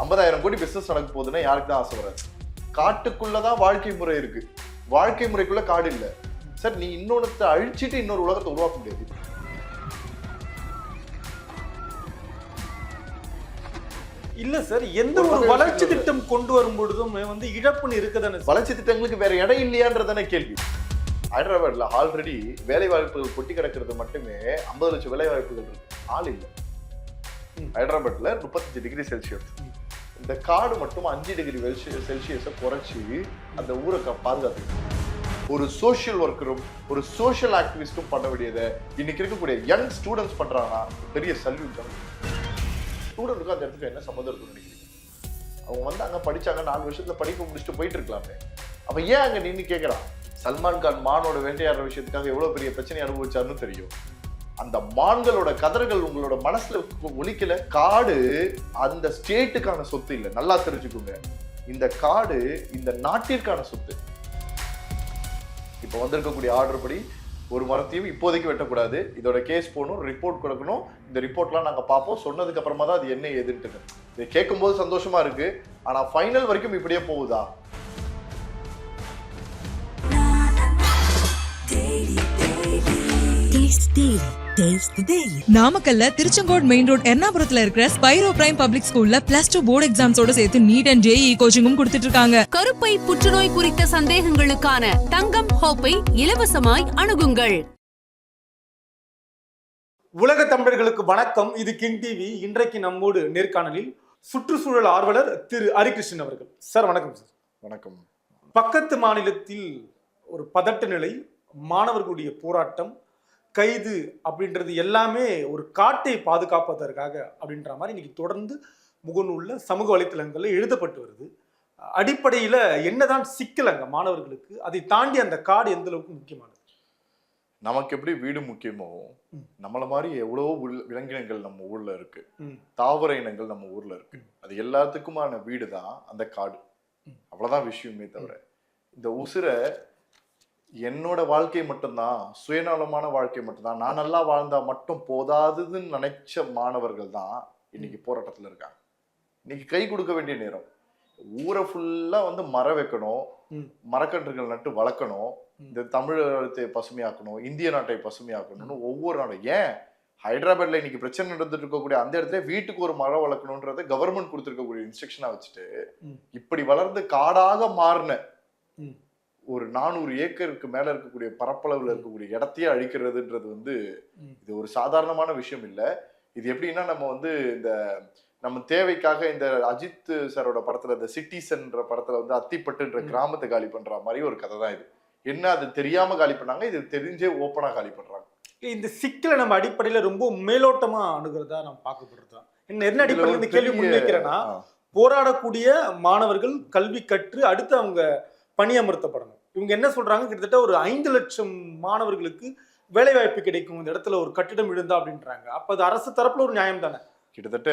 50,000 கோடி பிசினஸ் நடக்க போகுதுன்னா யாருக்கு தான் ஆசை வராது? காட்டுக்குள்ளதான் வாழ்க்கை முறை இருக்கு, வாழ்க்கை முறைக்குள்ள காடு இல்ல சார். நீ இன்னொன்னு அழிச்சிட்டு இன்னொரு உலகத்தை உருவாக்க முடியாது. இல்ல சார், எந்த ஒரு வளர்ச்சி திட்டம் கொண்டு வரும் பொழுதும் இழப்புன்னு இருக்குதானே? வளர்ச்சி திட்டங்களுக்கு வேற இடம் இல்லையான்றதானே கேள்வி. ஹைதராபாத்ல ஆல்ரெடி வேலை வாய்ப்புகள் கொட்டி கிடக்கிறது மட்டுமே 50 லட்சம் வேலை வாய்ப்புகள் இருக்கு, ஆள் இல்லை. ஹைதராபாத்ல 35 டிகிரி செல்சியஸ், இந்த காடு மட்டும் 5 டிகிரி செல்சியஸை குறைச்சி அந்த ஊரை பாதுகாத்து ஒரு சோசியல் ஒர்க்கரும் ஒரு சோசியல் ஆக்டிவிஸ்டும் பண்ண வேண்டியதை இன்னைக்கு இருக்கக்கூடிய யங் ஸ்டூடெண்ட்ஸ் பண்றாங்கன்னா பெரிய சல்யூட் தான். ஸ்டூடெண்ட்டுக்கு அந்த இடத்துக்கு என்ன சம்மந்தம் இருக்குன்னு நினைக்கிறீங்க? அவங்க அங்க படிச்சாங்க, 4 வருஷத்துல படிப்பு முடிச்சுட்டு போயிட்டு இருக்கலாமே. அப்ப ஏன் அங்க நின்று கேட்கறான்? சல்மான் கான் மானோட வேட்டையாடுற விஷயத்துக்காக எவ்வளவு பெரிய பிரச்சனை அனுபவிச்சாருன்னு தெரியும். அந்த மான்களோட கதறுகள் உங்களோட மனசுல ஒலிக்கல. காடு அந்த ஸ்டேட்டுக்கான சொத்து இல்லை, நல்லா தெரிஞ்சுக்கோங்க. இந்த காடு இந்த நாட்டிற்கான சொத்து. இப்ப வந்திருக்கக்கூடிய ஆர்டர் படி ஒரு மரத்தையும் இப்போதைக்கு வெட்டக்கூடாது, இதோட கேஸ் போகணும், ரிப்போர்ட் கொடுக்கணும். இந்த ரிப்போர்ட்லாம் நாங்க பார்ப்போம், சொன்னதுக்கு அப்புறமா தான் அது என்ன ஏதுன்ட்டு. இதை கேட்கும் போது சந்தோஷமா இருக்கு, ஆனா ஃபைனல் வரைக்கும் இப்படியே போகுதா? நாமக்கல்ல திருச்செங்கோடு மெயின் ரோட் எர்ணாபுரத்துல இருக்கிற ஸ்பைரோ பிரைம் பப்ளிக் ஸ்கூல்ல +2 போர்டு எக்ஸாம்ஸோட சேர்த்து நீட் அண்ட் JEE கோச்சிங்கும் கொடுத்துட்டு இருக்காங்க. கருப்பை புற்றுநோய் குறித்த சந்தேகங்களுக்கான தங்கம் ஹோப்பை இலவசமாய் அணுகுங்கள். உலக தமிழர்களுக்கு வணக்கம். இது கிங் டிவி. இன்றைக்கு நம்மோடு நேர்காணலில் சுற்றுச்சூழல் ஆர்வலர் திரு ஹரிகிருஷ்ணன் அவர்கள். சார் வணக்கம். சார் வணக்கம். பக்கத்து மாநிலத்தில் ஒரு பதட்ட நிலை, மாணவர்களுடைய போராட்டம், கைது அப்படின்றது எல்லாமே ஒரு காட்டை பாதுகாப்பதற்காக அப்படின்ற மாதிரி இன்னைக்கு தொடர்ந்து முகநூல்ல சமூக வலைத்தளங்கள்ல எழுதப்பட்டு வருது. அடிப்படையில என்னதான் சிக்கலங்க மாணவர்களுக்கு? அதை தாண்டி அந்த காடு எந்த அளவுக்கு முக்கியமானது? நமக்கு எப்படி வீடு முக்கியமோ, நம்மள மாதிரி எவ்வளவோ விலங்கினங்கள் நம்ம ஊர்ல இருக்கு, தாவர இனங்கள் நம்ம ஊர்ல இருக்கு. அது எல்லாத்துக்குமான வீடு தான் அந்த காடு. அவ்வளவுதான் விஷயமே தவிர இந்த உசுரை என்னோட வாழ்க்கை மட்டும்தான், சுயநலமான வாழ்க்கை மட்டும்தான், நான் நல்லா வாழ்ந்தா மட்டும் போதாதுன்னு நினைச்ச மாணவர்கள் தான் இன்னைக்கு போராட்டத்துல இருக்காங்க. இன்னைக்கு கை கொடுக்க வேண்டிய நேரம். ஊரை ஃபுல்லா மரம் வைக்கணும், மரக்கன்றுகள் நட்டு வளர்க்கணும், இந்த தமிழகத்தை பசுமையாக்கணும், இந்திய நாட்டை பசுமையாக்கணும்னு ஒவ்வொரு நாடும். ஏன் ஹைதராபாத்ல இன்னைக்கு பிரச்சனை நடந்துட்டு இருக்கக்கூடிய அந்த இடத்துல வீட்டுக்கு ஒரு மரம் வளர்க்கணும்ன்றத கவர்மெண்ட் கொடுத்துருக்கக்கூடிய இன்ஸ்ட்ரக்ஷனா வச்சுட்டு இப்படி வளர்ந்து காடாக மாறின ஒரு 400 ஏக்கருக்கு மேல இருக்கக்கூடிய பரப்பளவுல இருக்கக்கூடிய இடத்தையே அழிக்கிறதுன்றது இது ஒரு சாதாரணமான விஷயம் இல்லை. இது எப்படின்னா இந்த நம்ம தேவைக்காக இந்த அஜித் சாரோட படத்துல இந்த சிட்டிசன்ற படத்துல அத்திப்பட்டுன்ற கிராமத்தை காலி பண்ற மாதிரி ஒரு கதை தான் இது. என்ன அது தெரியாம காலி பண்ணாங்க, இது தெரிஞ்சே ஓப்பனா காலி பண்றாங்க. இந்த சிக்கலை நம்ம அடிப்படையில ரொம்ப மேலோட்டமா அணுகிறதா நம்ம பார்க்கப்படுறதா? என்ன அடிப்படையில் இந்த கேள்வி முன்வைக்கிறேன்னா, போராடக்கூடிய மாணவர்கள் கல்வி கற்று அடுத்து அவங்க பணியமர்த்தப்படணும். இவங்க என்ன சொல்றாங்க, கிட்டத்தட்ட ஒரு 5 லட்சம் மாணவர்களுக்கு வேலை வாய்ப்பு கிடைக்கும் இந்த இடத்துல ஒரு கட்டிடம் விழுந்தா அப்படின்றாங்க. அப்ப அது அரசு தரப்புல ஒரு நியாயம் தானே? கிட்டத்தட்ட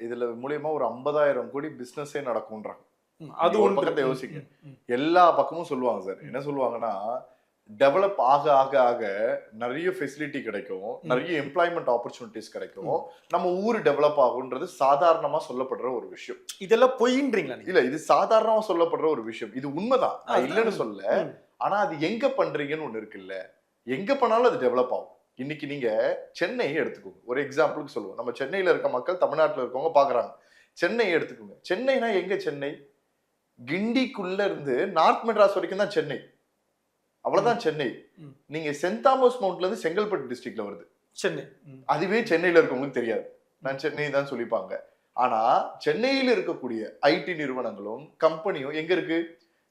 இதுல மூலியமா ஒரு 50,000 கோடி பிசினஸே நடக்கும்ன்றாங்க. அது ஒரு பக்கத்தை யோசிக்க, எல்லா பக்கமும் சொல்லுவாங்க சார். என்ன சொல்லுவாங்கன்னா, டெவலப் ஆக ஆக ஆக நிறைய ஃபெசிலிட்டி கிடைக்கும், நிறைய எம்ப்ளாய்மெண்ட் ஆப்பர்ச்சுனிட்டிஸ் கிடைக்கும், நம்ம ஊர் டெவலப் ஆகுன்றது சாதாரணமா சொல்லப்படுற ஒரு விஷயம். இதெல்லாம் பொய்ன்றீங்களா? இல்ல, இது சாதாரணமா சொல்லப்படுற ஒரு விஷயம். இது உண்மைதான், நான் இல்லைன்னு சொல்ல. ஆனா அது எங்க பண்றீங்கன்னு ஒண்ணு இருக்குல்ல, எங்க பண்ணாலும் அது டெவலப் ஆகும். இன்னைக்கு நீங்க சென்னையை எடுத்துக்கோங்க, ஒரு எக்ஸாம்பிளுக்கு சொல்லுவோம். நம்ம சென்னையில இருக்க மக்கள் தமிழ்நாட்டுல இருக்கவங்க பாக்குறாங்க. சென்னையை எடுத்துக்கோங்க. சென்னைனா எங்க? சென்னை கிண்டிக்குள்ள இருந்து நார்த் மெட்ராஸ் வரைக்கும் தான் சென்னை, அவ்வளவுதான் சென்னை. நீங்க சென்ட் தாமஸ் மவுண்ட்ல இருந்து செங்கல்பட்டு டிஸ்ட்ரிக்ட்ல வருது சென்னை. அதுவே சென்னையில இருக்கவங்களுக்கு தெரியாது, நான் சென்னை தான் சொல்லிப்பாங்க. ஆனா சென்னையில இருக்கக்கூடிய IT நிறுவனங்களும் கம்பெனியும் எங்க இருக்கு?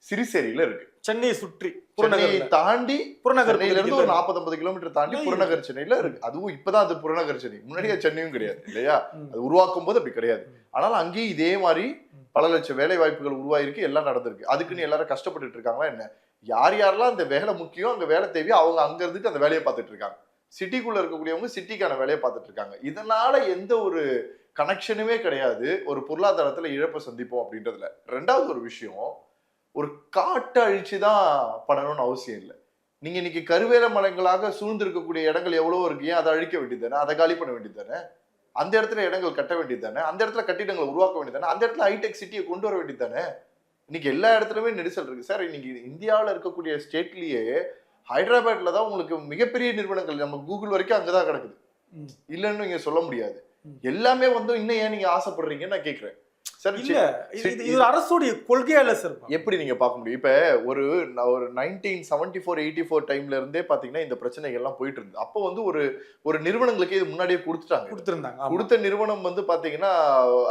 சிறுசேரியில இருக்கு. சென்னையை சுற்றி சென்னையை தாண்டி புறநகர்ல இருந்து ஒரு 40-50 கிலோமீட்டர் தாண்டி புறநகர் சென்னையில இருக்கு. அதுவும் இப்பதான் அது புறநகர் சென்னை, முன்னாடியே சென்னையும் கிடையாது இல்லையா? அது உருவாக்கும் போது அப்படி கிடையாது. ஆனால் அங்கேயும் இதே மாதிரி பல லட்சம் வேலை வாய்ப்புகள் உருவாயிருக்கு, எல்லாம் நடந்திருக்கு. அதுக்குன்னு எல்லாரும் கஷ்டப்பட்டுட்டு இருக்காங்களா என்ன? யார் யாரெல்லாம் அந்த வேலை முக்கியம், அங்க வேலை தேவையோ அவங்க அங்க இருந்துட்டு அந்த வேலையை பார்த்துட்டு இருக்காங்க. சிட்டிக்குள்ள இருக்கக்கூடியவங்க சிட்டிக்கான வேலையை பார்த்துட்டு இருக்காங்க. இதனால எந்த ஒரு கனெக்ஷனுமே கிடையாது ஒரு பொருளாதாரத்துல இழப்பை சந்திப்போம் அப்படின்றதுல. ரெண்டாவது ஒரு விஷயம், ஒரு காட்டை அழிச்சுதான் பண்ணணும்னு அவசியம் இல்லை. நீங்க இன்னைக்கு கருவேல மலைகளாக சூழ்ந்து இருக்கக்கூடிய இடங்கள் எவ்வளவோ இருக்கு, ஏன் அதை அழிக்க வேண்டியது தானே? அதை காலி பண்ண வேண்டியது தானே? அந்த இடத்துல இடங்கள் கட்ட வேண்டியது தானே, அந்த இடத்துல கட்டிடங்களை உருவாக்க வேண்டியது தானே, அந்த இடத்துல ஹைடெக் சிட்டியை கொண்டு வர வேண்டியது தானே. இன்னைக்கு எல்லா இடத்துலயுமே நெரிசல் இருக்கு சார். இன்னைக்கு இந்தியாவில் இருக்கக்கூடிய ஸ்டேட்லயே ஹைதராபாத்ல தான் உங்களுக்கு மிகப்பெரிய நிறுவனங்கள், நம்ம கூகுள் வரைக்கும் அங்கதான் கிடக்குது, இல்லன்னு நீங்க சொல்ல முடியாது. எல்லாமே வந்து இன்னும் ஏன் நீங்க ஆசைப்படுறீங்கன்னு நான் கேட்கிறேன் சார். இல்ல இது ஒரு அரசுடைய கொள்கையால சார். எப்படி நீங்க பார்க்க முடியும்? இப்ப ஒரு 1974-84 டைம்ல இருந்தே பாத்தீங்கன்னா இந்த பிரச்சனைகள் எல்லாம் போயிட்டு இருந்து. அப்போ வந்து ஒரு நிறுவனங்களுக்கு இது முன்னாடியே கொடுத்துட்டாங்க. கொடுத்த நிறுவனம் வந்து பாத்தீங்கன்னா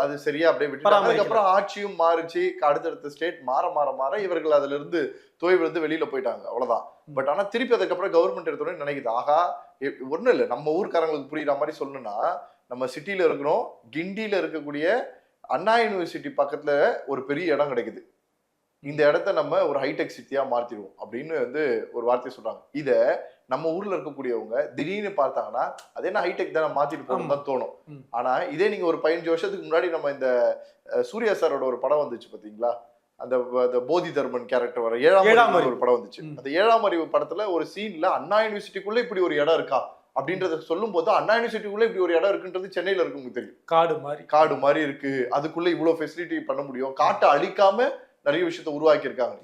அது சரியா அப்படியே விட்டுட்டாங்க. அதுக்கப்புறம் ஆட்சியும் மாறிச்சு, அடுத்தடுத்த ஸ்டேட் மாற இவர்கள் அதுல இருந்து தோய்விழுந்து வெளியில போயிட்டாங்க, அவ்வளவுதான். பட் ஆனா திருப்பி அதுக்கப்புறம் கவர்மெண்ட் எடுத்தோடனே நினைக்குது, ஆகா ஒண்ணும் இல்லை, நம்ம ஊர்க்காரங்களுக்கு புரியுற மாதிரி சொல்லணும்னா, நம்ம சிட்டில இருக்கிறோம், கிண்டியில இருக்கக்கூடிய அண்ணா யூனிவர்சிட்டி பக்கத்துல ஒரு பெரிய இடம் கிடைக்குது, இந்த இடத்த நம்ம ஒரு ஹைடெக் சிட்டியா மாத்திடுவோம் அப்படின்னு வந்து ஒரு வார்த்தையை சொல்றாங்க. இத நம்ம ஊர்ல இருக்கக்கூடியவங்க திடீர்னு பார்த்தாங்கன்னா அது என்ன ஹைடெக் தானே, மாத்திட்டு போகணும் தான் தோணும். ஆனா இதே நீங்க ஒரு 15 வருஷத்துக்கு முன்னாடி நம்ம இந்த சூர்யா சாரோட ஒரு படம் வந்துச்சு பாத்தீங்களா, அந்த போதி தர்மன் கேரக்டர் வர 7ஆம் அறிவு ஒரு படம் வந்துச்சு. அந்த 7ஆம் அறிவு படத்துல ஒரு சீன்ல அண்ணா யூனிவர்சிட்டிக்குள்ள இப்படி ஒரு இடம் இருக்கா அப்படின்றத சொல்லும் போது, அண்ணா யூனிவர்சிட்டிக்குள்ள இப்படி ஒரு இடம் இருக்குன்றது சென்னையில இருக்கவங்களுக்கு தெரியும். காடு மாதிரி இருக்கு, அதுக்குள்ள இவ்வளவு ஃபெசிலிட்டி பண்ண முடியும், காட்டை அழிக்காம நிறைய விஷயத்த உருவாக்கி இருக்காங்க.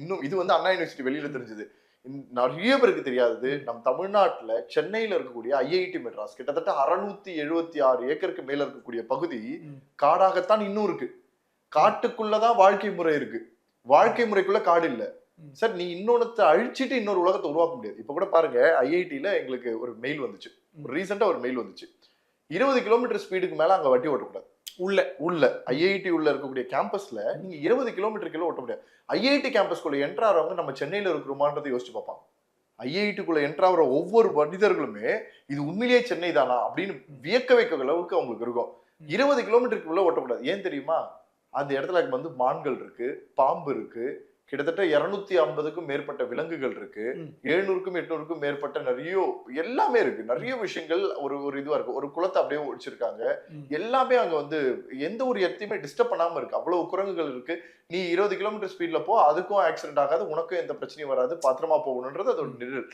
இன்னும் இது வந்து அண்ணா யூனிவர்சிட்டி வெளியில தெரிஞ்சது. நிறைய பேருக்கு தெரியாதது, நம் தமிழ்நாட்டுல சென்னையில இருக்கக்கூடிய ஐஐடி மெட்ராஸ் கிட்டத்தட்ட 676 ஏக்கருக்கு மேல இருக்கக்கூடிய பகுதி காடாகத்தான் இன்னும் இருக்கு. காட்டுக்குள்ளதான் வாழ்க்கை முறை இருக்கு, வாழ்க்கை முறைக்குள்ள காடு இல்ல சார். நீ இன்னொன்னத்தை அழிச்சிட்டு இன்னொரு உலகத்தை உருவாக்க முடியாது. இப்ப கூட பாருங்க, ஐஐடியில எங்களுக்கு ஒரு மெயில் வந்துச்சு, ரீசெண்டா ஒரு மெயில் வந்துச்சு, 20 கிலோமீட்டர் ஸ்பீடுக்கு மேல அங்க வண்டி ஓட்டக்கூடாது. உள்ள ஐஐடி உள்ள இருக்கக்கூடிய கேம்பஸ்ல நீங்க 20 கிலோமீட்டர் ஓட்ட முடியாது. ஐஐடி கேம்பஸ்குள்ள என்ட்ரு ஆறவங்க நம்ம சென்னையில இருக்கிறோமான்றதை யோசிச்சு பார்ப்பாங்க. ஐஐடிக்குள்ள என்ட்ரு ஆகிற ஒவ்வொரு மனிதர்களுமே இது உண்மையிலேயே சென்னை தானா அப்படின்னு வியக்க வைக்க அளவுக்கு அவங்களுக்கு இருக்கும். 20 கிலோமீட்டருக்கு உள்ள ஓட்டக்கூடாது. ஏன் தெரியுமா? அந்த இடத்துல வந்து மான்கள் இருக்கு, பாம்பு இருக்கு, கிட்டத்தட்ட 250க்கும் மேற்பட்ட விலங்குகள் இருக்கு, 700க்கும் 800க்கும் மேற்பட்ட நிறைய எல்லாமே இருக்கு, நிறைய விஷயங்கள் ஒரு இதுவா இருக்கு. ஒரு குளத்தை அப்படியே ஒழிச்சிருக்காங்க. எல்லாமே அங்க வந்து எந்த ஒரு இடத்தையுமே டிஸ்டர்ப் பண்ணாம இருக்கு. அவ்வளவு குரங்குகள் இருக்கு. நீ 20 கிலோமீட்டர் ஸ்பீட்ல போ, அதுக்கும் ஆக்சிடென்ட் ஆகாது, உனக்கும் எந்த பிரச்சனையும் வராது, பத்திரமா போகணுன்றது அது ஒரு நிழல்.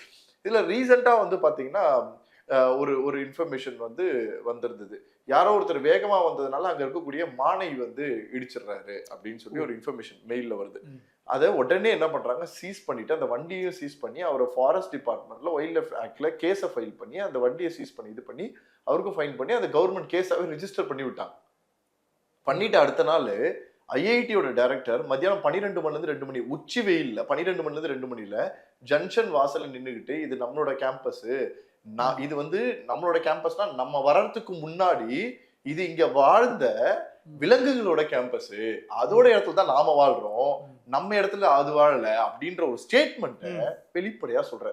இதுல ரீசெண்டா வந்து பாத்தீங்கன்னா ஒரு இன்ஃபர்மேஷன் வந்து வந்திருந்தது. யாரோ ஒருத்தர் வேகமா வந்ததுனால அங்க இருக்கக்கூடிய மானை வந்து இடிச்சிடுறாரு அப்படின்னு சொல்லி ஒரு இன்ஃபர்மேஷன் மெயில்ல வருது. அதை உடனே என்ன பண்றாங்க, சீஸ் பண்ணிட்டு அந்த வண்டியையும் சீஸ் பண்ணி அவரை ஃபாரஸ்ட் டிபார்ட்மெண்ட்ல வைல்ட் லைஃப் ஆக்ட்ல கேஸை ஃபைல் பண்ணி அந்த வண்டியை சீஸ் பண்ணி இது பண்ணி அவருக்கும் ஃபைன் பண்ணி அந்த கவர்மெண்ட் கேஸாவே ரிஜிஸ்டர் பண்ணி விட்டாங்க. பண்ணிட்டு அடுத்த நாள் ஐஐடியோட டைரக்டர் மத்தியானம் 12 மணிலேருந்து 2 மணி, உச்சி வெயில்ல 12 மணிலேருந்து 2 மணில ஜங்ஷன் வாசல்ல நின்றுகிட்டு, இது நம்மளோட கேம்பஸ், இது வந்து நம்மளோட கேம்பஸ்னா நம்ம வர்றதுக்கு முன்னாடி இது இங்க வாழ்ந்த விலங்குகளோட கேம்பஸ், அதோட இடத்துல தான் நாம வாழ்றோம், நம்ம இடத்துல அது வாழல அப்படின்ற ஒரு ஸ்டேட்மெண்ட்டை வெளிப்படையா சொல்ற.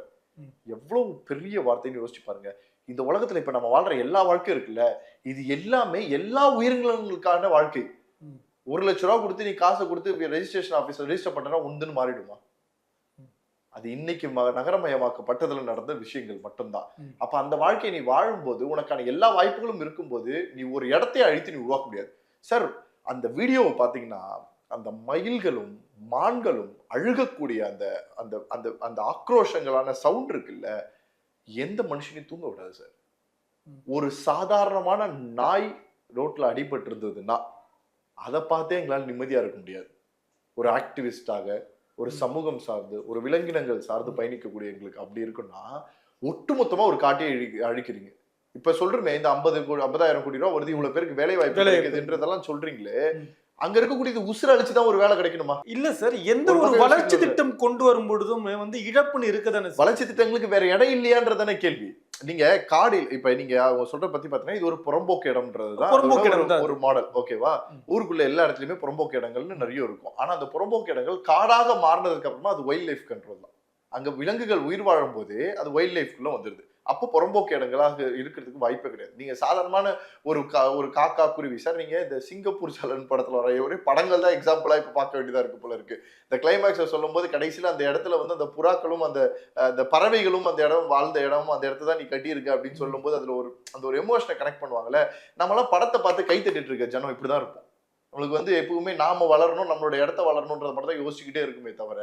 எவ்வளவு பெரிய வார்த்தைன்னு யோசிச்சு பாருங்க. இந்த உலகத்துல இப்ப நம்ம வாழ்ற எல்லா வாழ்க்கையும் இருக்குல்ல, இது எல்லாமே எல்லா உயிரினங்களுக்கான வாழ்க்கை. 1 லட்ச ரூபா கொடுத்து நீ காசை கொடுத்து ரெஜிஸ்ட்ரேஷன் ஆபீஸ்ல ரெஜிஸ்டர் பண்றா உண்டுன்னு மாறிடுமா? அது இன்னைக்கு நகரமயமாக்கப்பட்டதுல நடந்த விஷயங்கள் மட்டும்தான். அப்ப அந்த வாழ்க்கையை நீ வாழும்போது உனக்கான எல்லா வாய்ப்புகளும் இருக்கும்போது நீ ஒரு இடத்தையே அழித்து நீ உருவாக்க முடியாது சார். அந்த வீடியோவை பாத்தீங்கன்னா அந்த மயில்களும் மான்களும் அழுகக்கூடிய அந்த அந்த அந்த அந்த ஆக்ரோஷங்களான சவுண்ட் இருக்குல்ல, எந்த மனுஷனையும் தூங்க விடாது சார். ஒரு சாதாரணமான நாய் ரோட்ல அடிபட்டு இருந்ததுன்னா அதை பார்த்தே எங்களால் நிம்மதியா இருக்க முடியாது. ஒரு ஆக்டிவிஸ்டாக, ஒரு சமூகம் சார்ந்து, ஒரு விலங்கினங்கள் சார்ந்து பயணிக்கக்கூடிய எங்களுக்கு அப்படி இருக்குன்னா, ஒட்டுமொத்தமா ஒரு காட்டையை அழிக்கிறீங்க. இப்ப சொல்றேன், இந்த 50,000 கோடி ரூபாய் வருது, இவ்வளவு பேருக்கு வேலை வாய்ப்பு கிடைக்குதுன்றதெல்லாம் சொல்றீங்களே, அங்க இருக்கக்கூடிய உசுர அழிச்சுதான் ஒரு வேலை கிடைக்கணுமா? இல்ல சார், எந்த ஒரு வளர்ச்சி திட்டம் கொண்டு வரும் பொழுதும் வந்து இழப்புன்னு இருக்குதானே. வளர்ச்சி திட்டங்களுக்கு வேற இடம் இல்லையான்றதானே கேள்வி. நீங்க காடு, இப்ப நீங்க சொல்ற பத்தி பாத்தீங்கன்னா இது ஒரு புறம்போக்கு இடம்ன்றதுதான் ஒரு மாடல், ஓகேவா? ஊருக்குள்ள எல்லா இடத்துலயுமே புறம்போக்கு இடங்கள்னு நிறைய இருக்கும். ஆனா அந்த புறம்போக்கு இடங்கள் காடாக மாறினதுக்கு அப்புறமா அது வைல்ட் லைஃப் கண்ட்ரோல் தான். அங்க விலங்குகள் உயிர் வாழும் போது அது வைல்ட் லைஃப்குள்ள வந்துருது. அப்போ புறம்போக்கு இடங்களாக இருக்கிறதுக்கு வாய்ப்பே கிடையாது. நீங்க சாதாரணமான ஒரு காக்கா குருவி சார், நீங்க இந்த சிங்கப்பூர் சலன் படத்துல வர ஒரே படங்கள் தான் எக்ஸாம்பிளா இப்ப பார்க்க வேண்டியதா இருக்கு போல இருக்கு. இந்த கிளைமேக்ஸை சொல்லும் போது கடைசியில அந்த இடத்துல வந்து அந்த புறாக்களும் அந்த பறவைகளும் அந்த இடம் வாழ்ந்த இடம், அந்த இடத்த தான் நீ கட்டியிருக்க அப்படின்னு சொல்லும் போது அதுல ஒரு எமோஷனை கனெக்ட் பண்ணுவாங்கல்ல. நம்மளாம் படத்தை பார்த்து கை தட்டிட்டு இருக்க ஜனம் இப்படிதான் இருக்கும். நம்மளுக்கு வந்து எப்பவுமே நாம வளரணும், நம்மளோட இடத்த வளரணும்ன்றத மட்டும் தான் யோசிச்சுக்கிட்டே இருக்குமே தவிர,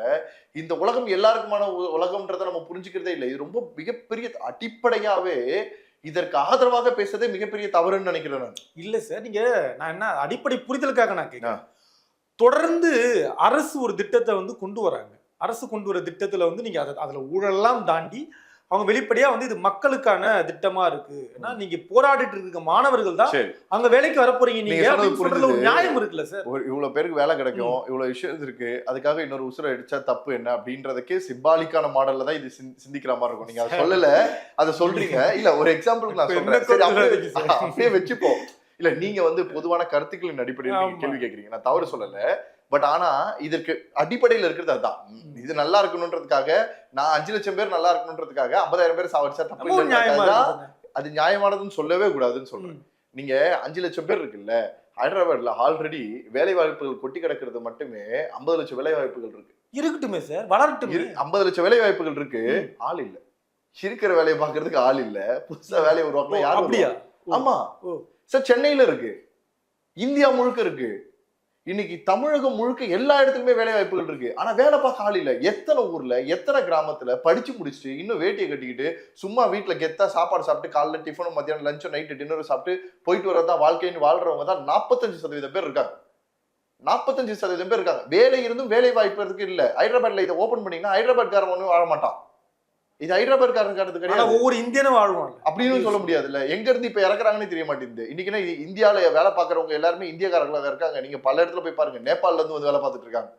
இந்த உலகம் எல்லாருக்குமான உலகம்ன்றதை நம்ம புரிஞ்சுக்கிறதே இல்லை. இது ரொம்ப மிகப்பெரிய அடிப்படையாவே இதற்கு ஆதரவாக பேசுறதே மிகப்பெரிய தவறுன்னு நினைக்கிறேன் நான். இல்ல சார், நான் என்ன அடிப்படை புரிதலுக்காக நான் கேட்கிறேன். தொடர்ந்து அரசு ஒரு திட்டத்தை கொண்டு வராங்க. அரசு கொண்டு வர திட்டத்துல நீங்க அதுல ஊழலாம் தாண்டி அவங்க வெளிப்படையா இது மக்களுக்கான திட்டமா இருக்கு. ஏன்னா நீங்க போராடிட்டு இருக்க மாணவர்கள் தான் அங்க வேலைக்கு வரப்போறீங்க. நீங்க சொல்றதுல ஒரு நியாயம் இருக்குல்ல சார். இவ்வளவு பேருக்கு வேலை கிடைக்கும், இவ்வளவு விஷயம் இருக்கு, அதுக்காக இன்னொரு உசுரை அடிச்சா தப்பு என்ன அப்படின்றதுக்கே சிம்பாலிக்கான மாடல்ல தான் இது சிந்திக்கிற மாதிரி இருக்கும். நீங்க அதை சொல்லல, அதை சொல்றீங்க. இல்ல ஒரு எக்ஸாம்பிள் நான் சொல்றேன், அப்படியே வச்சுப்போம். இல்ல நீங்க பொதுவான கருத்துக்களின் அடிப்படையில் கேள்வி கேட்கறீங்க, நான் தவறு சொல்லல. பட் ஆனா இதற்கு அடிப்படையில் இருக்கிறது அதுதான். இது நல்லா இருக்கணும்ன்றதுக்காக, நான் 5 லட்சம் பேர் நல்லா இருக்கணும்ன்றதுக்காக 50,000 பேர் சாவடிச்சா தப்பு இல்லை. அது நியாயமானதுன்னு சொல்லவே கூடாதுன்னு சொல்றேன். நீங்க 5 லட்சம் பேர் இருக்குல்ல, ஹைதராபாத்ல ஆல்ரெடி வேலை வாய்ப்புகள் கொட்டி கிடக்கிறது மட்டுமே 50 லட்சம் வேலை வாய்ப்புகள் இருக்கு. இருக்கட்டுமே சார், வளரட்டும். 50 லட்சம் வேலை வாய்ப்புகள் இருக்கு, ஆள் இல்ல. இருக்கிற வேலையை பாக்குறதுக்கு ஆள் இல்ல. புதுசா வேலையை உருவாக்கணும் யாரும். அப்படியா? ஆமா சார், சென்னையில இருக்கு, இந்தியா முழுக்க இருக்கு. இன்னைக்கு தமிழகம் முழுக்க எல்லா இடத்துலயுமே வேலை வாய்ப்புகள் இருக்கு. ஆனா வேலை பார்க்க ஆள் இல்ல. எத்தனை ஊர்ல, எத்தனை கிராமத்துல படிச்சு முடிச்சுட்டு இன்னும் வேட்டியை கட்டிக்கிட்டு சும்மா வீட்டுல கெத்தா சாப்பாடு சாப்பிட்டு காலைல டிஃபனும் மத்தியானம் லஞ்சும் நைட்டு டின்னரும் சாப்பிட்டு போயிட்டு வரதான் வாழ்க்கைன்னு வாழ்றவங்க தான் 45% பேர் இருக்காங்க. 45% பேர் இருக்காங்க. வேலை இருந்தும் வேலை வாய்ப்பு இருக்கு இல்ல. ஹைதராபாத்ல இதை ஓபன் பண்ணீங்கன்னா ஹைதராபாத்காரன் ஒன்னும் வாழ மாட்டான். இது ஹைதராபாத்காரன் கிடையாது, ஒவ்வொரு இந்தியனும் வாழ்வாங்க அப்படின்னு சொல்ல முடியாது இல்ல. எங்க இருந்து இப்ப இறக்குறாங்கன்னு தெரிய மாட்டேங்குது. இன்னைக்கு இந்தியால வேலை பாக்குறவங்க எல்லாருமே இந்தியக்காரர்களாக இருக்காங்க. நீங்க பல இடத்துல போய் பாருங்க, நேபாள்ல இருந்து வேலை பார்த்துட்டு இருக்காங்க,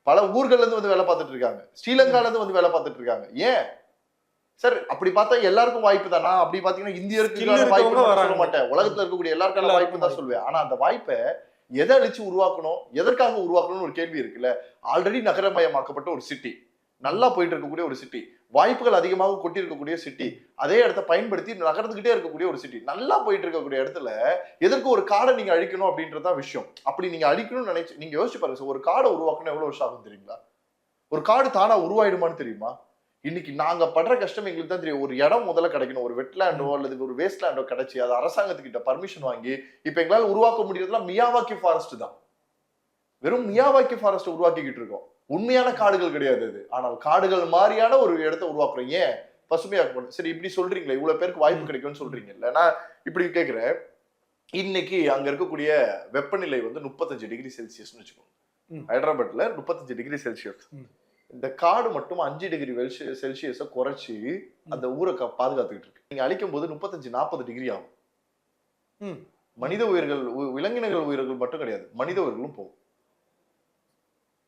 பல ஊர்கள்ல இருந்து வேலை பார்த்துட்டு இருக்காங்க, ஸ்ரீலங்கால இருந்து வேலை பார்த்துட்டு இருக்காங்க. ஏன் சார் அப்படி பார்த்தா எல்லாருக்கும் வாய்ப்பு தானா? அப்படி பாத்தீங்கன்னா இந்தியருக்கு வாய்ப்பு சொல்ல மாட்டேன், உலகத்துல இருக்கக்கூடிய எல்லாருக்கான வாய்ப்பு தான் சொல்லுவேன். ஆனா அந்த வாய்ப்பை எதை அழிச்சு உருவாக்கணும், எதற்காக உருவாக்கணும்னு ஒரு கேள்வி இருக்குல்ல. ஆல்ரெடி நகரமயமாக்கப்பட்ட ஒரு சிட்டி, நல்லா போயிட்டு இருக்கக்கூடிய ஒரு சிட்டி, வாய்ப்புகள் அதிகமாக கொட்டி இருக்கக்கூடிய சிட்டி, அதே இடத்த பயன்படுத்தி நகர்ந்துகிட்டே இருக்கக்கூடிய ஒரு சிட்டி, நல்லா போயிட்டு இருக்கக்கூடிய இடத்துல எதற்கு ஒரு காடை நீங்க அழிக்கணும் அப்படின்றதான் விஷயம். அப்படி நீங்க அழிக்கணும்னு நினைச்சு நீங்க யோசிச்சு பாருங்க, ஒரு காடை உருவாக்கணும் எவ்வளவு வருஷம் ஆகும் தெரியுங்களா? ஒரு காடு தானா உருவாயிடுமான்னு தெரியுமா? இன்னைக்கு நாங்க படுற கஷ்டம் எங்களுக்கு தான் தெரியும். ஒரு இடம் முதல்ல கிடைக்கணும், ஒரு வெட்லேண்டோ அல்லது ஒரு வேஸ்ட் லேண்டோ கிடைச்சி அது அரசாங்கத்துக்கிட்ட பர்மிஷன் வாங்கி இப்ப எங்களால உருவாக்க முடியறதுலாம் மியாவாக்கி ஃபாரஸ்ட் தான். வெறும் மியாவாக்கி ஃபாரஸ்ட் உருவாக்கிக்கிட்டு இருக்கோம். உண்மையான காடுகள் கிடையாது அது. ஆனால் காடுகள் மாதிரியான ஒரு இடத்தை உருவாக்குறோம். ஏன்? பசுமையாக்க. சரி, இப்படி சொல்றீங்களே, இவ்வளவு பேருக்கு வாய்ப்பு கிடைக்கும்னு சொல்றீங்கல்ல, நான் இப்படி கேட்கிறேன். இன்னைக்கு அங்க இருக்கக்கூடிய வெப்பநிலை 35 டிகிரி செல்சியஸ்னு வச்சுக்கோங்க. ஹைதராபாத்ல 35 டிகிரி செல்சியஸ். இந்த காடு மட்டும் 5 டிகிரி செல்சியஸை குறைச்சி அந்த ஊரை பாதுகாத்துக்கிட்டு இருக்கு. நீங்க அழிக்கும் போது 35-40 டிகிரி ஆகும். மனித உயிர்கள், விலங்கினங்கள் உயிர்கள் மட்டும் கிடையாது, மனித உயிர்களும் போகும்.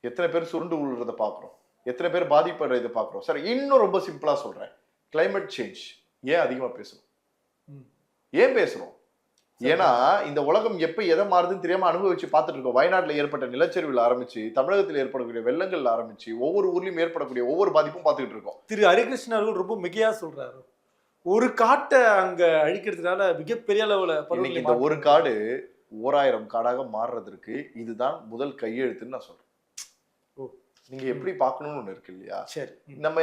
எத்தனை பேர் சுருண்டு விழுறத பாக்குறோம், எத்தனை பேர் பாதிப்படுறதை பாக்குறோம். சார் இன்னும் ரொம்ப சிம்பிளா சொல்றேன், கிளைமேட் சேஞ்ச் ஏன் அதிகமா பேசுறோம்? ஏன் பேசுறோம்? ஏன்னா இந்த உலகம் எப்ப எதை மாறுதுன்னு தெரியாம அனுபவிச்சு பார்த்துட்டு இருக்கோம். வயநாட்டுல ஏற்பட்ட நிலச்சரிவில் ஆரம்பிச்சு, தமிழகத்தில் ஏற்படக்கூடிய வெள்ளங்கள்ல ஆரம்பிச்சு, ஒவ்வொரு ஊர்லயும் ஏற்படக்கூடிய ஒவ்வொரு பாதிப்பும் பார்த்துக்கிட்டு இருக்கோம். திரு ஹரிகிருஷ்ணன் அவர்கள் ரொம்ப மிகையா சொல்றாரு, ஒரு காட்டை அங்க அழிக்கிறதுனால மிகப்பெரிய அளவுல இந்த ஒரு காடு 1000 காடாக மாறுறதுக்கு இதுதான் முதல் கையெழுத்துன்னு நான் சொல்றேன். நீங்க எப்படி பாக்கணும்னு ஒண்ணு இருக்கு இல்லையா? சரி, நம்ம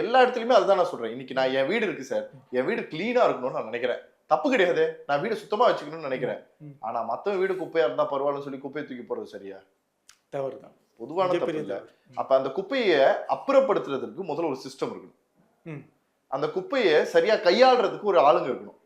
எல்லா இடத்துலயுமே அதுதான் நான் சொல்றேன். இன்னைக்கு நான் என் வீடு இருக்கு சார், என் வீடு கிளீனா இருக்கணும்னு நான் நினைக்கிறேன், தப்பு கிடையாது. நான் வீடு சுத்தமா வச்சுக்கணும்னு நினைக்கிறேன். ஆனா மத்தவங்க வீடு குப்பையா இருந்தா பரவாயில்லன்னு சொல்லி குப்பையை தூக்கி போறது சரியா? தவறுதான், பொதுவான தப்பு இல்ல. அப்ப அந்த குப்பையை அப்புறப்படுத்துறதுக்கு முதல்ல ஒரு சிஸ்டம் இருக்கணும். அந்த குப்பையை சரியா கையாளுறதுக்கு ஒரு ஆளுங்க இருக்கணும்.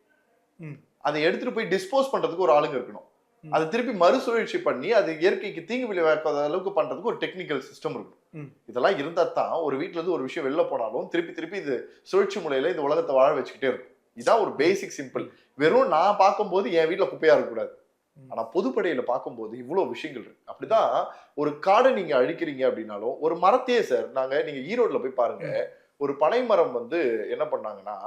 அதை எடுத்துட்டு போய் டிஸ்போஸ் பண்றதுக்கு ஒரு ஆளுங்க இருக்கணும். அதை திருப்பி மறுசுழற்சி பண்ணி அது இயற்கைக்கு தீங்கு விளைவிக்காத அளவுக்கு பண்றதுக்கு ஒரு டெக்னிக்கல் சிஸ்டம் இருக்கும். இதெல்லாம் இருந்தா தான் ஒரு வீட்டுல இருந்து ஒரு விஷயம் வெளில போனாலும் திருப்பி இது சுழற்சி முறையில இந்த உலகத்தை வாழ வச்சுக்கிட்டே இருக்கும். இதான் ஒரு பேசிக் சிம்பிள். வெறும் நான் பார்க்கும்போது என் வீட்டுல குப்பையா இருக்கக்கூடாது, ஆனா பொதுப்படையில பார்க்கும்போது இவ்வளவு விஷயங்கள் இருக்கு. அப்படிதான் ஒரு காடை நீங்க அழிக்கிறீங்க அப்படின்னாலும், ஒரு மரத்தையே சார் நீங்க ஈரோடுல போய் பாருங்க, ஒரு பனை மரம் என்ன பண்ணாங்கன்னா,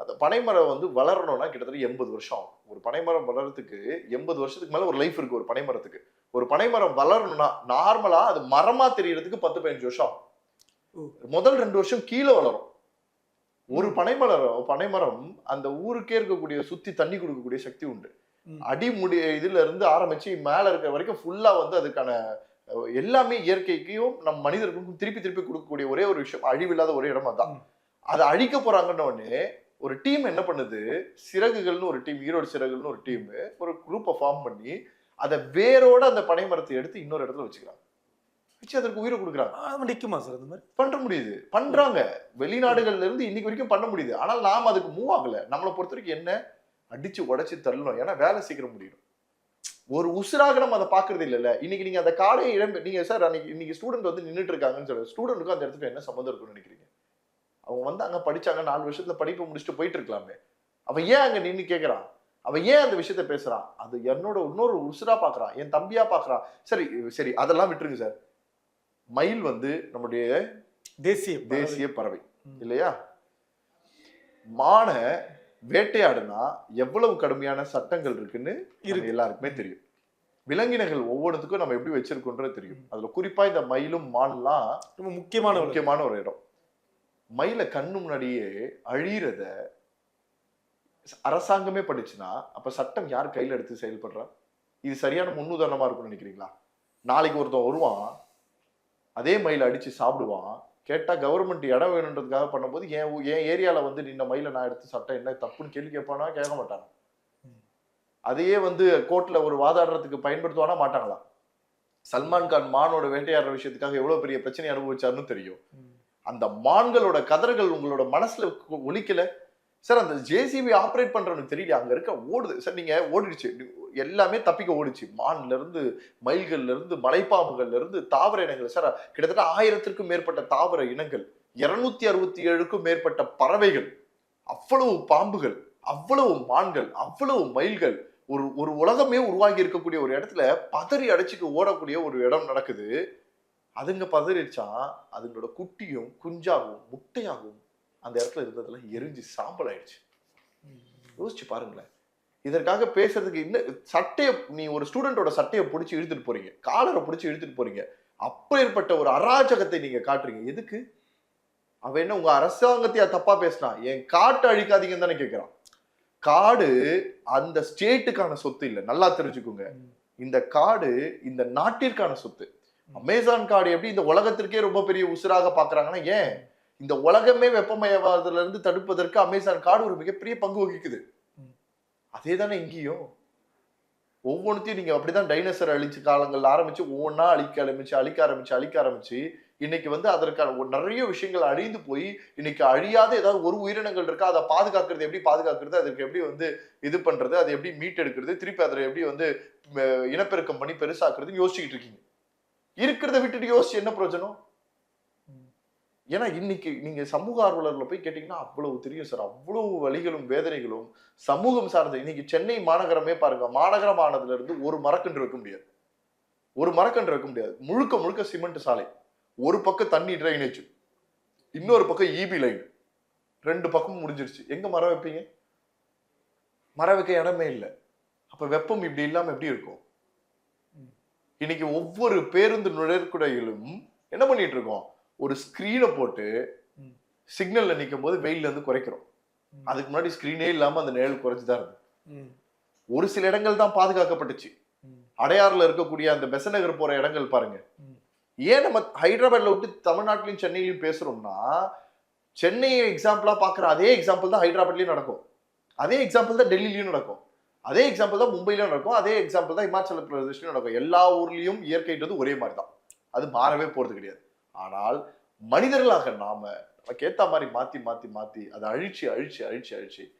அந்த பனைமரம் வளரணும்னா கிட்டத்தட்ட 80 வருஷம் ஆகும். ஒரு பனைமரம் வளர்றதுக்கு 80 வருஷத்துக்கு மேல ஒரு லைஃப் இருக்கு ஒரு பனைமரத்துக்கு. ஒரு பனைமரம் வளரணும்னா நார்மலா அது மரமா தெரியறதுக்கு 10-15 வருஷம் ஆகும். முதல் 2 வருஷம் கீழே வளரும். ஒரு பனைமரம் அந்த ஊருக்கே இருக்கக்கூடிய சுத்தி தண்ணி கொடுக்கக்கூடிய சக்தி உண்டு. அடிமுடி இதுல இருந்து ஆரம்பிச்சு மேல இருக்கிற வரைக்கும் ஃபுல்லா அதுக்கான எல்லாமே இயற்கைக்கும் நம் மனிதர்களுக்கும் திருப்பி கொடுக்கக்கூடிய ஒரே ஒரு விஷயம், அழிவில்லாத ஒரே இடம் அதான். அதை அழிக்க போறாங்கன்னு உடனே ஒரு டீம் என்ன பண்ணுது, சிறகுகள்னு ஒரு டீம், ஈரோடு சிறகுகள்னு ஒரு டீம் ஒரு குரூப்பை ஃபார்ம் பண்ணி அதை வேரோட அந்த பனை மரத்தை எடுத்து இன்னொரு இடத்துல வச்சுக்கிறாங்க. அடிச்சு அதற்கு உயிரை கொடுக்குறாங்க. நிக்குமா சார் அந்த மாதிரி? பண்ற முடியுது, பண்றாங்க. வெளிநாடுகள்ல இருந்து இன்னைக்கு வரைக்கும் பண்ண முடியுது. ஆனால் நாம் அதுக்கு மூவ் ஆகல. நம்மளை பொறுத்த வரைக்கும் என்ன, அடிச்சு உடைச்சு தள்ளணும். ஏன்னா வேலை சீக்கிரம் முடியும். ஒரு உசுராக நம்ம அதை பாக்குறது இல்லைல்ல. இன்னைக்கு நீங்க அந்த காலை நீங்க சார் இன்னைக்கு ஸ்டூடெண்ட் வந்து நின்றுட்டு இருக்காங்கன்னு சொல்ல, ஸ்டூடெண்ட்டுக்கும் அந்த இடத்துக்கு என்ன சம்மந்தம் இருக்குன்னு நினைக்கிறீங்க? அவங்க வந்து அங்க படிச்சாங்க, 4 வருஷத்துல படிப்பு முடிச்சுட்டு போயிட்டு இருக்கலாமே. அவன் ஏன் அங்க நின்று கேட்கறான்? அவன் ஏன் அந்த விஷயத்த பேசுறான்? அது என்னோட இன்னொரு உசுரா பாக்குறான், என் தம்பியா பாக்குறான். சரி சரி, அதெல்லாம் விட்டுருங்க சார். மயில் வந்து நம்முடைய தேசிய பறவை இல்லையா? மான வேட்டையாடுனா எவ்வளவு கடுமையான சட்டங்கள் இருக்குன்னு எல்லாருக்குமே தெரியும். விலங்கினங்கள் ஒவ்வொன்றுத்துக்கும் நம்ம எப்படி வச்சிருக்கோன்றது தெரியும். அதுல குறிப்பா இந்த மயிலும் மான்லாம் ரொம்ப முக்கியமான ஒரு இடம். மயில கண்ணு முன்னாடியே அழியறத அரசாங்கமே படிச்சுன்னா அப்ப சட்டம் யார் கையில எடுத்து செயல்படுறா? இது சரியான முன்னுதாரணமா இருக்கும்னு நினைக்கிறீங்களா? நாளைக்கு ஒருத்தன் வருவான், அதே மயில அடிச்சு சாப்பிடுவான், கேட்டா கவர்மெண்ட் இடம் வேணுன்றதுக்காக பண்ணும்போது என் ஏரியால வந்து நின்ன மயில நான் எடுத்து சட்டம் என்ன தப்புன்னு கேள்வி கேட்பானா? கேட்க மாட்டாங்க. அதையே வந்து கோர்ட்ல ஒரு வாதாடுறதுக்கு பயன்படுத்துவானா? மாட்டாங்களா? சல்மான் கான் மானோட வேட்டையாடுற விஷயத்துக்காக எவ்வளவு பெரிய பிரச்சனை அனுபவிச்சாருன்னு தெரியும். அந்த மான்களோட கதறுகள் உங்களோட மனசுல ஒலிக்கல சார்? அந்த ஜேசிபி ஆப்ரேட் பண்றவனுக்கு தெரியல, அங்க இருக்க ஓடுது சார். நீங்க ஓடிடுச்சு, எல்லாமே தப்பிக்க ஓடிச்சு. மான்ல இருந்து, மயில்கள்ல இருந்து, மலைப்பாம்புகள்ல இருந்து, தாவர இனங்கள் சார். கிட்டத்தட்ட 1000க்கும் மேற்பட்ட தாவர இனங்கள், 267க்கும் மேற்பட்ட பறவைகள், அவ்வளவு பாம்புகள், அவ்வளவு மான்கள், அவ்வளவு மயில்கள், ஒரு உலகமே உருவாகி இருக்கக்கூடிய ஒரு இடத்துல பதறி அடைச்சிட்டு ஓடக்கூடிய ஒரு இடம் நடக்குது. அதுங்க பதறிச்சா அதுங்களோட குட்டியும் குஞ்சாகவும் முட்டையாகவும் அந்த இடத்துல இருந்ததெல்லாம் எரிஞ்சு சாம்பல் ஆயிடுச்சு. யோசிச்சு பாருங்களேன். இதற்காக பேசுறதுக்கு இன்னும் சட்டையை, நீ ஒரு ஸ்டூடெண்டோட சட்டையை பிடிச்சி இழுத்துட்டு போறீங்க, காலரை பிடிச்சி இழுத்துட்டு போறீங்க, அப்பேற்பட்ட ஒரு அராஜகத்தை நீங்க காட்டுறீங்க. எதுக்கு? அவன் என்ன உங்க அரசாங்கத்தையா தப்பா பேசினா? என் காட்டை அழிக்காதீங்கன்னு தானே கேட்கிறான். காடு அந்த ஸ்டேட்டுக்கான சொத்து இல்லை, நல்லா தெரிஞ்சுக்கோங்க. இந்த காடு இந்த நாட்டிற்கான சொத்து. அமேசான் காடு எப்படி இந்த உலகத்திற்கே ரொம்ப பெரிய உசுராக பாக்குறாங்கன்னா, ஏன் இந்த உலகமே வெப்பமயமாதல இருந்து தடுப்பதற்கு அமேசான் காடு ஒரு மிகப்பெரிய பங்கு வகிக்குது. அதே தானே இங்கேயும். ஒவ்வொன்றுத்தையும் நீங்க அப்படிதான் டைனோசர் அழிச்ச காலங்கள்ல ஆரம்பிச்சு ஒவ்வொன்னா அழிக்க ஆரம்பிச்சு இன்னைக்கு வந்து அதற்கான நிறைய விஷயங்கள் அழிந்து போய் இன்னைக்கு அழியாத ஏதாவது ஒரு உயிரினங்கள் இருக்கா, அதை பாதுகாக்கிறது எப்படி பாதுகாக்கிறது, அதற்கு எப்படி வந்து இது பண்றது, அதை எப்படி மீட்டெடுக்கிறது, திருப்பி அதை எப்படி வந்து இனப்பெருக்கம் பண்ணி பெருசாக்குறதுன்னு யோசிச்சுக்கிட்டு இருக்கீங்க. இருக்கிறத விட்டுட்டு யோசிச்சு என்ன பிரயோஜனம்? ஏன்னா இன்னைக்கு நீங்க சமூக ஆர்வலர்ல போய் கேட்டீங்கன்னா அவ்வளவு தெரியும் சார். அவ்வளவு வலிகளும் வேதனைகளும் சமூகம் சார்ந்த. இன்னைக்கு சென்னை மாநகரமே பாருங்க, மாநகரம் ஆனதுல இருந்து ஒரு மரக்கன்று வைக்க முடியாது, முழுக்க முழுக்க சிமெண்ட் சாலை. ஒரு பக்கம் தண்ணி ட்ரைனேஜ், இன்னொரு பக்கம் ஈபி லைன், 2 பக்கமும் முடிஞ்சிருச்சு. எங்க மரம் வைப்பீங்க? மரம் வைக்க இடமே இல்லை. அப்ப வெப்பம் இப்படி இல்லாம எப்படி இருக்கும்? இன்னைக்கு ஒவ்வொரு பேருந்து நுழைக்குடையிலும் என்ன பண்ணிட்டு இருக்கோம்? ஒரு ஸ்கிரீனை போட்டு சிக்னல்ல நிற்கும் போது வெயில்ல இருந்து குறைக்கிறோம். அதுக்கு முன்னாடி ஸ்கிரீனே இல்லாம அந்த நிழல் குறைஞ்சுதான் இருக்கு. ஒரு சில இடங்கள் தான் பாதுகாக்கப்பட்டுச்சு. அடையாறுல இருக்கக்கூடிய அந்த பெசநகர் போற இடங்கள் பாருங்க. ஏன் நம்ம ஹைதராபாத்ல விட்டு தமிழ்நாட்டிலையும் சென்னையிலையும் பேசுறோம்னா, சென்னையை எக்ஸாம்பிளா பாக்குற அதே எக்ஸாம்பிள் தான் ஹைதராபாத்லயும் நடக்கும், அதே எக்ஸாம்பிள் தான் டெல்லியிலயும் நடக்கும், அதே எக்ஸாம்பிள் தான் மும்பையிலும் நடக்கும், அதே எக்ஸாம்பிள் தான் இமாச்சல பிரதேஷ்லயும் நடக்கும். எல்லா ஊர்லயும் இயற்கைன்றது ஒரே மாதிரி தான், அது மாறவே போறது கிடையாது. ஆனால் மனிதர்களாக நமக்கு ஏத்த மாதிரி மாத்தி அதை அழிச்சு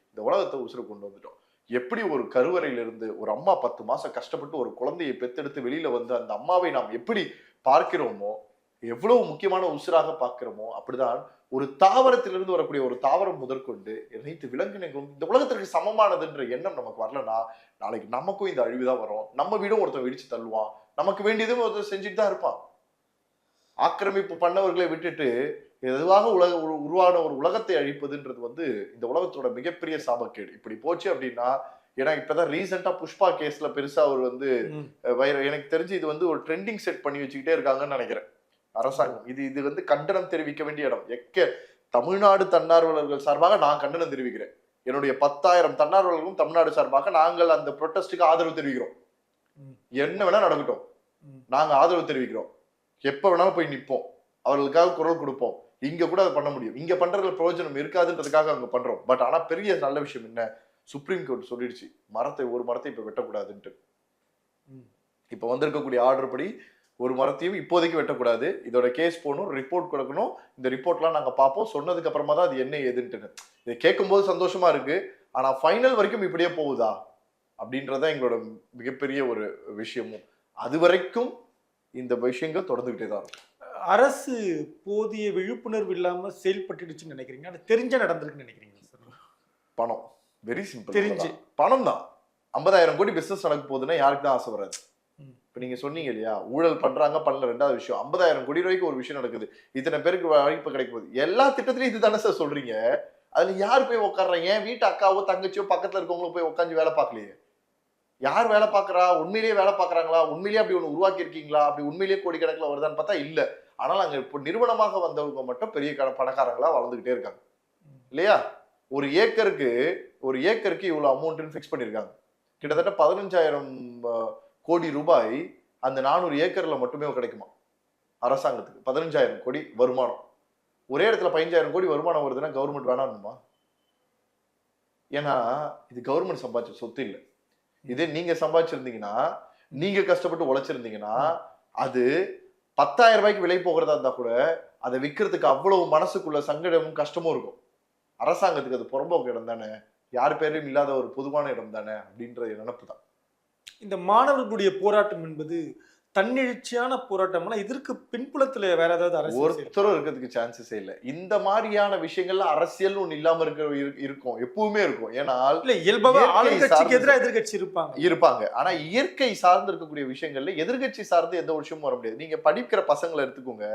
இந்த உலகத்தை உசுர கொண்டு வந்துட்டோம். எப்படி ஒரு கருவறையிலிருந்து ஒரு அம்மா 10 மாசம் கஷ்டப்பட்டு ஒரு குழந்தையை பெத்தெடுத்து வெளியில வந்து அந்த அம்மாவை நாம் எப்படி பார்க்கிறோமோ, எவ்வளவு முக்கியமான உசுராக பார்க்கிறோமோ, அப்படிதான் ஒரு தாவரத்திலிருந்து வரக்கூடிய ஒரு தாவரம் முதற்கொண்டு அனைத்து விலங்கினங்களும் இந்த உலகத்திற்கு சமமானதுன்ற எண்ணம் நமக்கு வரலன்னா, நாளைக்கு நமக்கும் இந்த அழிவுதான் வரும். நம்ம வீடும் ஒருத்தன் வெடிச்சு தள்ளுவான், நமக்கு வேண்டியதும் ஒருத்தர் செஞ்சுட்டு தான் இருப்பான். ஆக்கிரமிப்பு பண்ணவர்களை விட்டுட்டு எதுவாக உருவான ஒரு உலகத்தை அழிப்பதுன்றது வந்து இந்த உலகத்தோட மிகப்பெரிய சாபக்கேடு. இப்படி போச்சு அப்படின்னா, ஏன்னா இப்பதான் ரீசெண்டா புஷ்பா கேஸ்ல பெருசா அவர் வந்து எனக்கு தெரிஞ்சு இது வந்து ஒரு ட்ரெண்டிங் செட் பண்ணி வச்சுக்கிட்டே இருக்காங்கன்னு நினைக்கிறேன் அரசாங்கம். இது வந்து கண்டனம் தெரிவிக்க வேண்டிய இடம். தமிழ்நாடு தன்னார்வலர்கள் சார்பாக நான் கண்டனம் தெரிவிக்கிறேன். என்னுடைய 10,000 தன்னார்வலர்களும் தமிழ்நாடு சார்பாக நாங்கள் அந்த ப்ரொட்டஸ்டுக்கு ஆதரவு தெரிவிக்கிறோம். என்ன வேணா நடக்கட்டும், நாங்க ஆதரவு தெரிவிக்கிறோம். எப்ப வேணாலும் போய் நிற்போம், அவர்களுக்காக குரல் கொடுப்போம். இங்க கூட அதை பண்ண முடியும். இங்க பண்றதுல பிரயோஜனம் இருக்காதுன்றதுக்காக அங்க பண்றோம். பட் ஆனா பெரிய நல்ல விஷயம் என்ன, சுப்ரீம் கோர்ட் சொல்லிடுச்சு ஒரு மரத்தை இப்ப வெட்டக்கூடாதுன்ட்டு. இப்ப வந்திருக்கக்கூடிய ஆர்டர் படி ஒரு மரத்தையும் இப்போதைக்கு வெட்டக்கூடாது, இதோட கேஸ் போகணும், ரிப்போர்ட் கொடுக்கணும், இந்த ரிப்போர்ட்லாம் நாங்க பார்ப்போம், சொன்னதுக்கு அப்புறமா தான் அது என்ன ஏதுன்ட்டு. இதை கேட்கும்போது சந்தோஷமா இருக்கு, ஆனா ஃபைனல் வரைக்கும் இப்படியே போகுதா அப்படின்றதான் எங்களோட மிகப்பெரிய ஒரு விஷயமும். அது வரைக்கும் இந்த விஷயங்கள் தொடர்ந்துகிட்டே தான் இருக்கும். அரசு போதிய விழிப்புணர்வு இல்லாம செயல்பட்டுடுச்சுன்னு நினைக்கிறீங்க, அது தெரிஞ்ச நடந்திருக்குன்னு நினைக்கிறீங்க சார்? பணம் வெரி சிம்பிள், தெரிஞ்சு பணம் தான். 50,000 கோடி பிசினஸ் நடக்க போகுதுன்னா யாருக்கு தான் ஆசை வராது? இப்ப நீங்க சொன்னீங்க இல்லையா, ஊழல் பண்றாங்க பண்ணல, ரெண்டாவது விஷயம் 50,000 கோடி ரூபாய்க்கு ஒரு விஷயம் நடக்குது, இத்தனை பேருக்கு வாய்ப்பு கிடைக்கும் போது எல்லா திட்டத்திலையும் இது தானே சார் சொல்றீங்க. அதுல யார் போய் உட்காடுறாங்க? ஏன் வீட்டு அக்காவோ தங்கச்சியோ பக்கத்துல இருக்கவங்களும் போய் உட்காந்து வேலை பார்க்கலையே? யார் வேலை பார்க்கறா? உண்மையிலேயே வேலை பார்க்கறாங்களா? உண்மையிலேயே அப்படி ஒண்ணு உருவாக்கி இருக்கீங்களா? அப்படி உண்மையிலேயே கோடிக்கணக்கில் வருதான்னு பார்த்தா இல்ல. ஆனால் அங்க இப்போ நிறுவனமாக வந்தவங்க மட்டும் பெரிய பணக்காரங்களா வளர்ந்துகிட்டே இருக்காங்க இல்லையா? ஒரு ஏக்கருக்கு இவ்வளவு அமௌண்ட்னு ஃபிக்ஸ் பண்ணிருக்காங்க. கிட்டத்தட்ட 15,000 கோடி ரூபாய் அந்த 400 ஏக்கர்ல மட்டுமே கிடைக்குமா அரசாங்கத்துக்கு? 15,000 கோடி வருமானம். ஒரே இடத்துல 15,000 கோடி வருமானம் வருதுன்னா கவர்மெண்ட் வேணாம்னுமா? ஏன்னா இது கவர்மெண்ட் சம்பாதிச்ச சொத்து இல்லை. இதே நீங்க சம்பாதிச்சிருந்தீங்கன்னா, நீங்க கஷ்டப்பட்டு உழைச்சிருந்தீங்கன்னா, அது 10,000 ரூபாய்க்கு விலை போகிறதா இருந்தா கூட அதை விற்கிறதுக்கு அவ்வளவு மனசுக்குள்ள சங்கடமும் கஷ்டமும் இருக்கும். அரசாங்கத்துக்கு அது புறம்போக்கு இடம் தானே, யார் பேரையும் இல்லாத ஒரு பொதுவான இடம் தானே அப்படின்ற நினைப்பு தான். இந்த மாணவர்களுடைய போராட்டம் என்பது தன்னெழுச்சியான போராட்டம்னா இதற்கு பின்புலத்துல வேற ஏதாவது அரசியல் ஒருத்தரும் இருக்கிறதுக்கு சான்சஸே இல்லை. இந்த மாதிரியான விஷயங்கள்ல அரசியல் ஒண்ணு இல்லாம இருக்கும், எப்பவுமே இருக்கும். ஏன்னா இல்ல இயல்பாக ஆளுங்கட்சிக்கு எதிராக எதிர்கட்சி இருப்பாங்க. ஆனா இயற்கை சார்ந்து இருக்கக்கூடிய விஷயங்கள்ல எதிர்கட்சி சார்ந்து எந்த விஷயமும் வர முடியாது. நீங்க படிக்கிற பசங்களை எடுத்துக்கோங்க,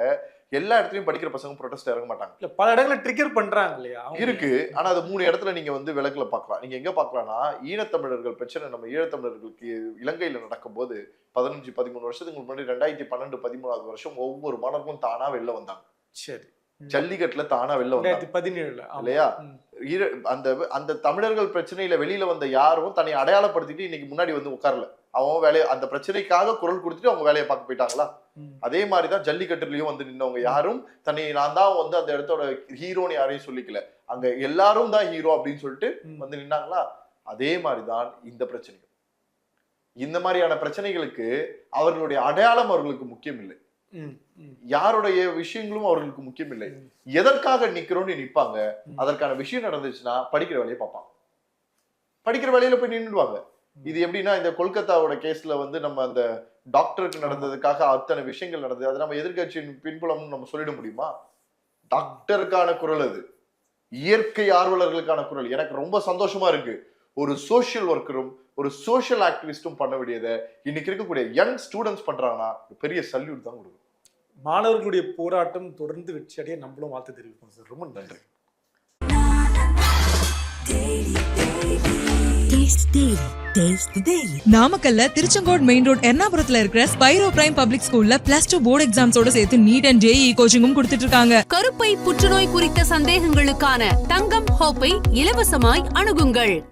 எல்லா இடத்துலயும் படிக்கிற பசங்க ப்ரொடெஸ்ட் இறங்க மாட்டாங்க. இல்ல பல இடங்களை ட்ரிகர் பண்றாங்க இல்லையா? இருக்கு. ஆனா அது 3 இடத்துல நீங்க வந்து விளக்குல பார்க்கலாம். நீங்க எங்க பார்க்கலாம்னா, ஈழத்தமிழர்கள் பிரச்சனை நம்ம ஈழத்தமிழர்களுக்கு இலங்கையில நடக்கும்போது 15-13 வருஷத்துக்கு முன்னாடி 2012-13 வருஷம் ஒவ்வொரு மாணவர்களும் தானா வெளில வந்தாங்க. சரி, ஜல்லிக்கட்டுல தானா வெளில வந்தாங்க 2017 இல்லையா? அந்த தமிழர்கள் பிரச்சனையில வெளியில வந்த யாரும் தன்னை அடையாளப்படுத்திட்டு இன்னைக்கு முன்னாடி வந்து உட்காரல. அவங்க வேலையை அந்த பிரச்சனைக்காக குரல் கொடுத்துட்டு அவங்க வேலையை பார்க்க போயிட்டாங்களா? அதே மாதிரிதான் ஜல்லிக்கட்டுலயும் வந்து நின்னவங்க யாரும் தன்னை நான் தான் வந்து அந்த இடத்தோட ஹீரோன்னு யாரையும் சொல்லிக்கல. அங்க எல்லாரும் தான் ஹீரோ அப்படின்னு சொல்லிட்டு வந்து நின்னாங்களா? அதே மாதிரிதான் இந்த பிரச்சனை. இந்த மாதிரியான பிரச்சனைகளுக்கு அவர்களுடைய அடையாளம் அவர்களுக்கு முக்கியம் இல்லை, யாருடைய விஷயங்களும் அவர்களுக்கு முக்கியம் இல்லை. எதற்காக நிக்கிறோம்னு நிப்பாங்க. அதற்கான விஷயம் நடந்துச்சுன்னா படிக்கிற வேலையை பார்ப்பாங்க, படிக்கிற வேலையில போய் நின்றுடுவாங்க. இது எப்படின்னா, இந்த கொல்கத்தாவோட கேஸ்ல வந்து நம்ம அந்த டாக்டருக்கு நடந்ததுக்காக அத்தனை விஷயங்கள் நடந்தது, அது நம்ம எதிர்கட்சியின் பின்புலம் நம்ம சொல்லிட முடியுமா? டாக்டருக்கான குரல், அது இயற்கை ஆர்வலர்களுக்கான குரல். எனக்கு ரொம்ப சந்தோஷமா இருக்கு, ஒரு சோசியல் ஒர்க்கரும் ஒரு சோசியல் ஆக்டிவிஸ்டும் பண்ண வேண்டியதை இன்னைக்கு இருக்கக்கூடிய யங் ஸ்டூடெண்ட்ஸ் பண்றாங்கன்னா பெரிய சல்யூட் தான் கொடுக்கும். மாணவர்களுடைய போராட்டம் தொடர்ந்து வெற்றி அடைய நம்மளும் வாழ்த்து தெரிவிப்போம் சார். ரொம்ப நன்றி. நாமக்கல்ல திருச்செங்கோடு மெயின் ரோட் எர்ணாபுரத்துல இருக்கிற ஸ்பைரோ பிரைம் பப்ளிக் ஸ்கூல்ல +2 போர்டு எக்ஸாம்ஸோட சேர்த்து நீட் அண்ட் JEE கோச்சிங்கும் கொடுத்துட்டு இருக்காங்க. கருப்பை புற்றுநோய் குறித்த சந்தேகங்களுக்கான தங்கம் ஹோப்பை இலவசமாய் அணுகுங்கள்.